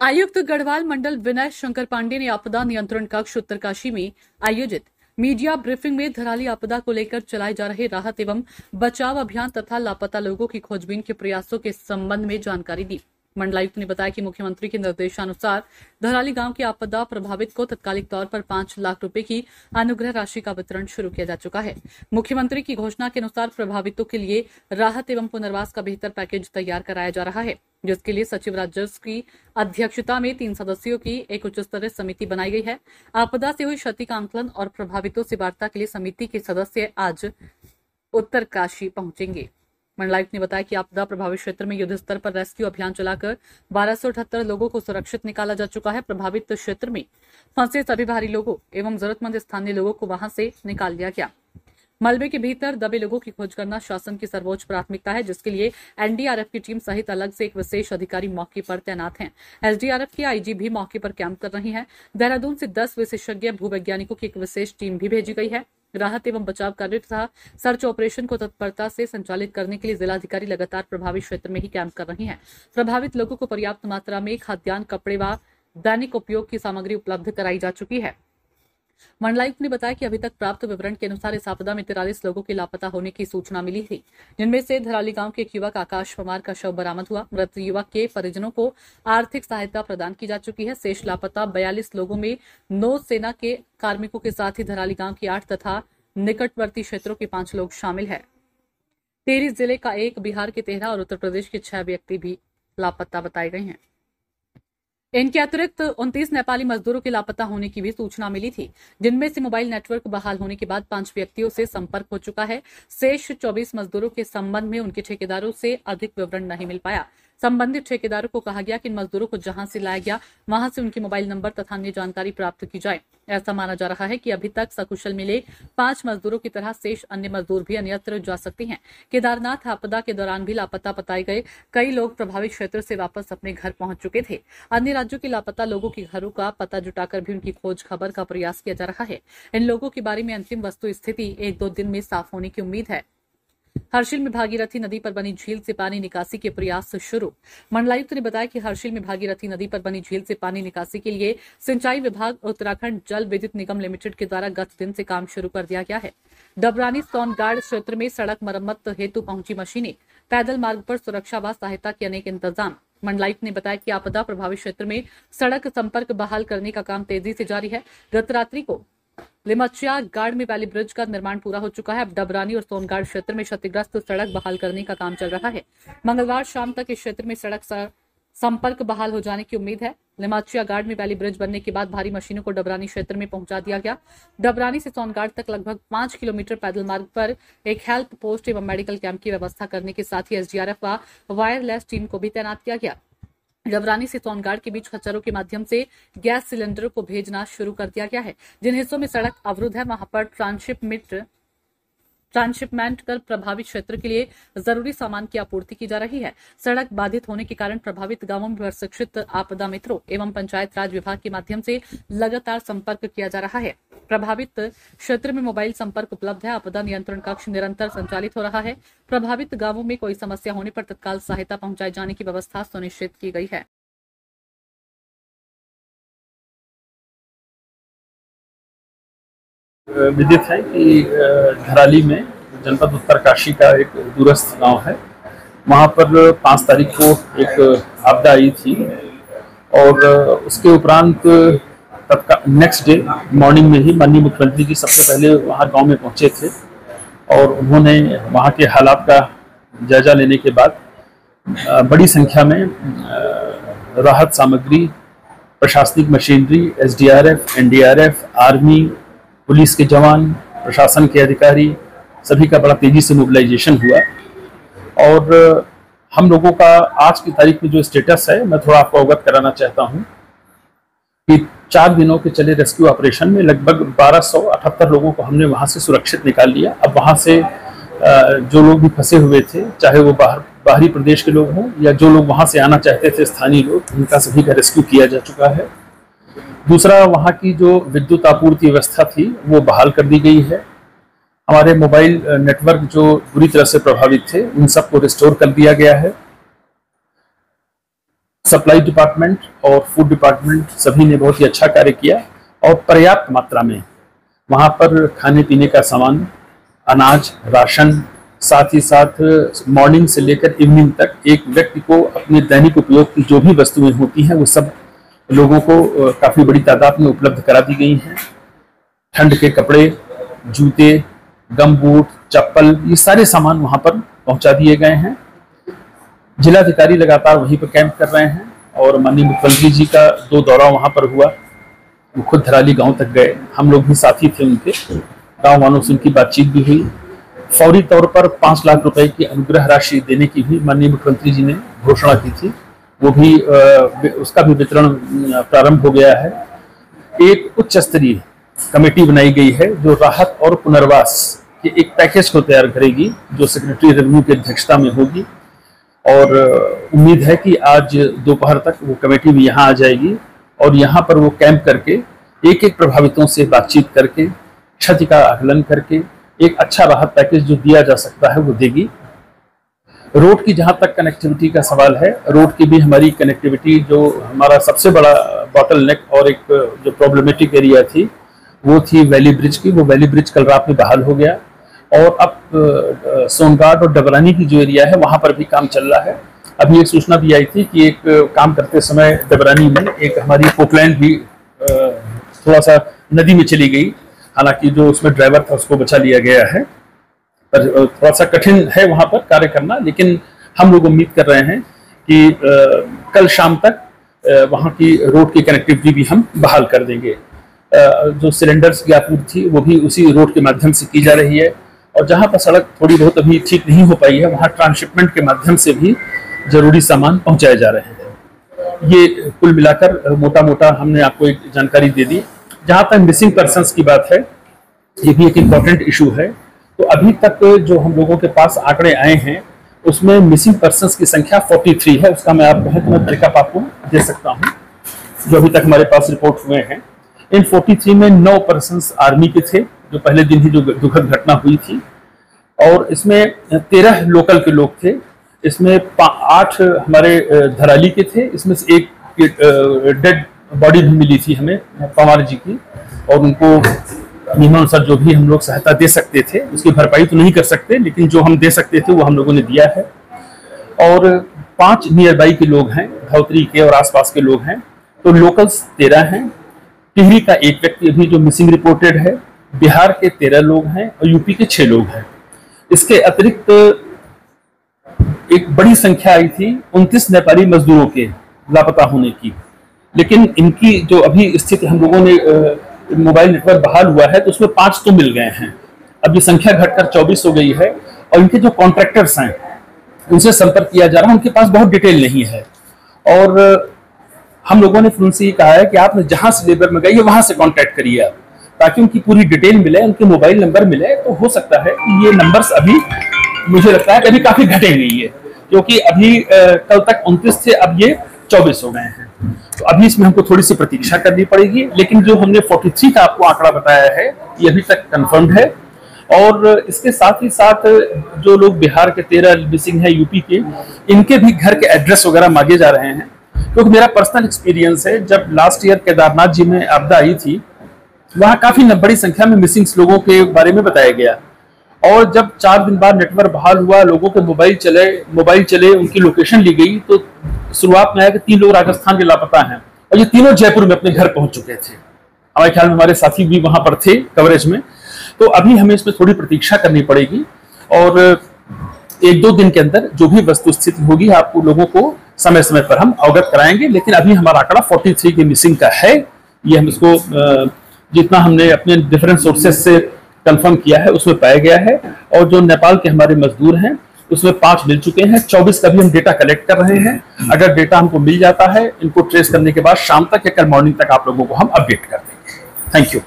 आयुक्त गढ़वाल मंडल विनय शंकर पांडे ने आपदा नियंत्रण कक्ष उत्तरकाशी में आयोजित मीडिया ब्रीफिंग में धराली आपदा को लेकर चलाए जा रहे राहत एवं बचाव अभियान तथा लापता लोगों की खोजबीन के प्रयासों के संबंध में जानकारी दी। मंडलायुक्त ने बताया कि मुख्यमंत्री के निर्देशानुसार धराली गांव के आपदा प्रभावित को तत्कालिक तौर पर 5 लाख रुपए की अनुग्रह राशि का वितरण शुरू किया जा चुका है। मुख्यमंत्री की घोषणा के अनुसार प्रभावितों के लिए राहत एवं पुनर्वास का बेहतर पैकेज तैयार कराया जा रहा है, जिसके लिए सचिव राजस्व की अध्यक्षता में 3 सदस्यों की एक उच्च स्तरीय समिति बनाई गई है। आपदा से हुई क्षति का आंकलन और प्रभावितों से वार्ता के लिए समिति के सदस्य आज उत्तरकाशी पहुंचेंगे। मंडलायुक्त ने बताया कि आपदा प्रभावित क्षेत्र में युद्ध स्तर पर रेस्क्यू अभियान चलाकर 1278 लोगों को सुरक्षित निकाला जा चुका है। प्रभावित क्षेत्र में फंसे सभी बाहरी लोगों एवं जरूरतमंद स्थानीय लोगों को वहां से निकाल लिया गया। मलबे के भीतर दबे लोगों की खोज करना शासन की सर्वोच्च प्राथमिकता है, जिसके लिए एनडीआरएफ की टीम सहित अलग से एक विशेष अधिकारी मौके पर तैनात हैं। एसडीआरएफ की आईजी भी मौके पर कैंप कर रही है। देहरादून से 10 विशेषज्ञ भूवैज्ञानिकों की एक विशेष टीम भी भेजी गई है। राहत एवं बचाव कार्य तथा सर्च ऑपरेशन को तत्परता से संचालित करने के लिए जिलाधिकारी लगातार प्रभावित क्षेत्र में ही कैंप कर रही हैं। प्रभावित लोगों को पर्याप्त मात्रा में खाद्यान्न, कपड़े व दैनिक उपयोग की सामग्री उपलब्ध कराई जा चुकी है। मंडलायुक्त ने बताया कि अभी तक प्राप्त विवरण के अनुसार इस आपदा में 43 लोगों के लापता होने की सूचना मिली थी, जिनमें से धराली गांव के एक युवक आकाश पवार का शव बरामद हुआ। मृत युवक के परिजनों को आर्थिक सहायता प्रदान की जा चुकी है। शेष लापता 42 लोगों में नौसेना के कार्मिकों के साथ ही धराली गांव की 8 तथा निकटवर्ती क्षेत्रों के 5 लोग शामिल है। टिहरी जिले का 1, बिहार के 13 और उत्तर प्रदेश के 6 व्यक्ति भी लापता बताए गए हैं। इनके अतिरिक्त 29 नेपाली मजदूरों के लापता होने की भी सूचना मिली थी, जिनमें से मोबाइल नेटवर्क बहाल होने के बाद 5 व्यक्तियों से संपर्क हो चुका है। शेष 24 मजदूरों के संबंध में उनके ठेकेदारों से अधिक विवरण नहीं मिल पाया। संबंधित ठेकेदारों को कहा गया कि इन मजदूरों को जहां से लाया गया वहां से उनके मोबाइल नंबर तथा अन्य जानकारी प्राप्त की जाए। ऐसा माना जा रहा है कि अभी तक सकुशल मिले 5 मजदूरों की तरह शेष अन्य मजदूर भी अन्यत्र जा सकते हैं। केदारनाथ आपदा के दौरान भी लापता बताए गए कई लोग प्रभावित क्षेत्र से वापस अपने घर पहुंच चुके थे। अन्य राज्यों के लापता लोगों के घरों का पता जुटाकर भी उनकी खोज खबर का प्रयास किया जा रहा है। इन लोगों के बारे में अंतिम वस्तु स्थिति 1-2 दिन में साफ होने की उम्मीद है। हर्षिल में भागीरथी नदी पर बनी झील से पानी निकासी के प्रयास शुरू। मंडलायुक्त ने बताया कि हर्षिल में भागीरथी नदी पर बनी झील से पानी निकासी के लिए सिंचाई विभाग उत्तराखंड जल विद्युत निगम लिमिटेड के द्वारा गत दिन से काम शुरू कर दिया गया है। डबरानी सोनगाड़ क्षेत्र में सड़क मरम्मत हेतु पहुंची मशीनें, पैदल मार्ग पर सुरक्षा व सहायता के अनेक इंतजाम। मंडलायुक्त ने बताया कि आपदा प्रभावित क्षेत्र में सड़क संपर्क बहाल करने का काम तेजी से जारी है। गत रात्रि को लिमचिया गाड़ में वैली ब्रिज का निर्माण पूरा हो चुका है। अब डबरानी और सोनगाड़ क्षेत्र में क्षतिग्रस्त सड़क बहाल करने का काम चल रहा है। मंगलवार शाम तक इस क्षेत्र में सड़क संपर्क बहाल हो जाने की उम्मीद है। लिमचिया गाड़ में वैली ब्रिज बनने के बाद भारी मशीनों को डबरानी क्षेत्र में पहुंचा दिया गया। डबरानी से सोनगाड़ तक लगभग 5 किलोमीटर पैदल मार्ग पर एक हेल्प पोस्ट एवं मेडिकल कैंप की व्यवस्था करने के साथ ही एसडीआरएफ व वायरलेस टीम को भी तैनात किया गया। डबरानी से सोनगाड़ के बीच खच्चरों के माध्यम से गैस सिलेंडरों को भेजना शुरू कर दिया गया है। जिन हिस्सों में सड़क अवरुद्ध है वहां पर ट्रांसशिपमेंट कर प्रभावित क्षेत्र के लिए जरूरी सामान की आपूर्ति की जा रही है। सड़क बाधित होने के कारण प्रभावित गांवों में प्रशिक्षित आपदा मित्रों एवं पंचायत राज विभाग के माध्यम से लगातार संपर्क किया जा रहा है। प्रभावित क्षेत्र में मोबाइल संपर्क उपलब्ध है। आपदा नियंत्रण कक्ष निरंतर संचालित हो रहा है। प्रभावित गांवों में कोई समस्या होने पर तत्काल सहायता पहुंचाए जाने की व्यवस्था सुनिश्चित की गई है। विदित है कि धराली में जनपद उत्तरकाशी का एक दूरस्थ गांव है। वहां पर 5 तारीख को एक आपदा आई थी और उसके उपरांत नेक्स्ट डे मॉर्निंग में ही माननीय मुख्यमंत्री जी सबसे पहले वहां गांव में पहुंचे थे और उन्होंने वहां के हालात का जायजा लेने के बाद बड़ी संख्या में राहत सामग्री, प्रशासनिक machinery, SDRF, NDRF, army, police के जवान, प्रशासन के अधिकारी सभी का बड़ा तेजी से मोबिलाइजेशन हुआ। और हम लोगों का आज की तारीख में जो स्टेटस है मैं थोड़ा आपको अवगत कराना चाहता हूं कि 4 दिनों के चले रेस्क्यू ऑपरेशन में लगभग 1278 लोगों को हमने वहां से सुरक्षित निकाल लिया। अब वहां से जो लोग भी फंसे हुए थे, चाहे वो बाहरी प्रदेश के लोग हों या जो लोग वहां से आना चाहते थे स्थानीय लोग, उनका सभी का रेस्क्यू किया जा चुका है। दूसरा, वहाँ की जो विद्युत आपूर्ति व्यवस्था थी वो बहाल कर दी गई है। हमारे मोबाइल नेटवर्क जो बुरी तरह से प्रभावित थे उन सबको रिस्टोर कर दिया गया है। सप्लाई डिपार्टमेंट और फूड डिपार्टमेंट सभी ने बहुत ही अच्छा कार्य किया और पर्याप्त मात्रा में वहाँ पर खाने पीने का सामान, अनाज, राशन, साथ ही साथ मॉर्निंग से लेकर इवनिंग तक एक व्यक्ति को अपने दैनिक उपयोग की जो भी वस्तुएं होती हैं वो सब लोगों को काफ़ी बड़ी तादाद में उपलब्ध करा दी गई हैं। ठंड के कपड़े, जूते, गम बूट, चप्पल, ये सारे सामान वहाँ पर पहुँचा दिए गए हैं। जिलाधिकारी लगातार वहीं पर कैंप कर रहे हैं और माननीय मुख्यमंत्री जी का 2 दौरा वहाँ पर हुआ। वो खुद धराली गांव तक गए, हम लोग भी साथी थे उनके, गांव वालों से उनकी बातचीत भी हुई। फौरी तौर पर 5 लाख रुपए की अनुग्रह राशि देने की भी माननीय मुख्यमंत्री जी ने घोषणा की थी, वो भी उसका भी वितरण प्रारंभ हो गया है। एक उच्च स्तरीय कमेटी बनाई गई है जो राहत और पुनर्वास के एक पैकेज को तैयार करेगी, जो सेक्रेटरी रेवेन्यू की अध्यक्षता में होगी और उम्मीद है कि आज दोपहर तक वो कमेटी भी यहाँ आ जाएगी और यहाँ पर वो कैंप करके एक एक प्रभावितों से बातचीत करके क्षति का आकलन करके एक अच्छा राहत पैकेज जो दिया जा सकता है वो देगी। रोड की जहाँ तक कनेक्टिविटी का सवाल है, रोड की भी हमारी कनेक्टिविटी जो हमारा सबसे बड़ा बॉटल नेक और एक जो प्रॉब्लमेटिक एरिया थी वो थी वैली ब्रिज की। वो वैली ब्रिज कल रात में बहाल हो गया और अब सोनगाड और डबरानी की जो एरिया है वहाँ पर भी काम चल रहा है। अभी एक सूचना भी आई थी कि एक काम करते समय डबरानी में एक हमारी पोकलैंड भी थोड़ा सा नदी में चली गई, हालांकि जो उसमें ड्राइवर था उसको बचा लिया गया है, पर थोड़ा सा कठिन है वहाँ पर कार्य करना। लेकिन हम लोग उम्मीद कर रहे हैं कि कल शाम तक वहाँ की रोड की कनेक्टिविटी भी हम बहाल कर देंगे। जो सिलेंडर्स की आपूर्ति थी वो भी उसी रोड के माध्यम से की जा रही है और जहाँ पर सड़क थोड़ी बहुत अभी ठीक नहीं हो पाई है वहाँ ट्रांसशिपमेंट के माध्यम से भी जरूरी सामान पहुँचाए जा रहे हैं। ये कुल मिलाकर मोटा मोटा हमने आपको एक जानकारी दे दी। जहाँ तक मिसिंग पर्सन्स की बात है, ये भी एक इम्पॉर्टेंट इशू है। तो अभी तक जो हम लोगों के पास आंकड़े आए हैं उसमें मिसिंग पर्सन्स की संख्या 43 है। उसका मैं आपको मैं ब्रेकअप आपको दे सकता हूँ जो अभी तक हमारे पास रिपोर्ट हुए हैं। इन 43 में 9 पर्सन्स आर्मी के थे, जो पहले दिन ही जो दुखद घटना हुई थी, और इसमें 13 लोकल के लोग थे। इसमें 8 हमारे धराली के थे। इसमें से एक डेड बॉडी भी मिली थी हमें पवार जी की, और उनको नियमानुसार जो भी हम लोग सहायता दे सकते थे, उसकी भरपाई तो नहीं कर सकते लेकिन जो हम दे सकते थे वो हम लोगों ने दिया है। और 5 नियर बाई के लोग हैं, धौतरी के और आसपास के लोग हैं। तो लोकल्स 13 हैं। टिहरी का एक व्यक्ति अभी जो मिसिंग रिपोर्टेड है, बिहार के 13 लोग हैं और यूपी के 6 लोग हैं। इसके अतिरिक्त एक बड़ी संख्या आई थी 29 नेपाली मजदूरों के लापता होने की, लेकिन इनकी जो अभी स्थिति हम लोगों ने मोबाइल नेटवर्क बहाल हुआ है तो उसमें 5 तो मिल गए हैं। अब ये संख्या घटकर 24 हो गई है और इनके जो कॉन्ट्रैक्टर्स हैं उनसे संपर्क किया जा रहा है। उनके पास बहुत डिटेल नहीं है और हम लोगों ने उनसे ये कहा है कि आप जहां से लेबर में गई वहां से कॉन्टैक्ट करिए आप, ताकि उनकी पूरी डिटेल मिले, उनके मोबाइल नंबर मिले। तो हो सकता है कि ये नंबर्स अभी मुझे लगता है कि अभी काफी घटेंगे ये, क्योंकि अभी कल तक 29 थे, अब ये 24 हो गए हैं। तो अभी इसमें हमको थोड़ी सी प्रतीक्षा करनी पड़ेगी, लेकिन जो हमने 43 का आपको आंकड़ा बताया है ये अभी तक कंफर्म्ड है। और इसके साथ ही साथ जो लोग बिहार के 13 मिसिंग है, यूपी के, इनके भी घर के एड्रेस वगैरह मांगे जा रहे हैं। क्योंकि मेरा पर्सनल एक्सपीरियंस है, जब लास्ट ईयर केदारनाथ जी में आपदा आई थी वहां काफी बड़ी संख्या में मिसिंग लोगों के बारे में बताया गया, और जब 4 दिन बाद नेटवर्क बहाल हुआ, लोगों के मोबाइल चले, उनकी लोकेशन ली गई, तो शुरुआत में आया कि 3 लोग राजस्थान के लापता हैं और ये तीनों जयपुर में अपने घर पहुंच चुके थे। हमारे ख्याल में हमारे साथी भी वहां पर थे कवरेज में। तो अभी हमें इसमें थोड़ी प्रतीक्षा करनी पड़ेगी और 1-2 दिन के अंदर जो भी वस्तु स्थिति होगी आपको लोगों को समय समय पर हम अवगत कराएंगे। लेकिन अभी हमारा आंकड़ा 43 के मिसिंग का है। ये हम इसको जितना हमने अपने डिफरेंट सोर्सेज से कंफर्म किया है उसमें पाया गया है, और जो नेपाल के हमारे मजदूर हैं उसमें 5 मिल चुके हैं। 24 का भी हम डेटा कलेक्ट कर रहे हैं। अगर डेटा हमको मिल जाता है, इनको ट्रेस करने के बाद शाम तक या कल मॉर्निंग तक आप लोगों को हम अपडेट कर देंगे। Thank you.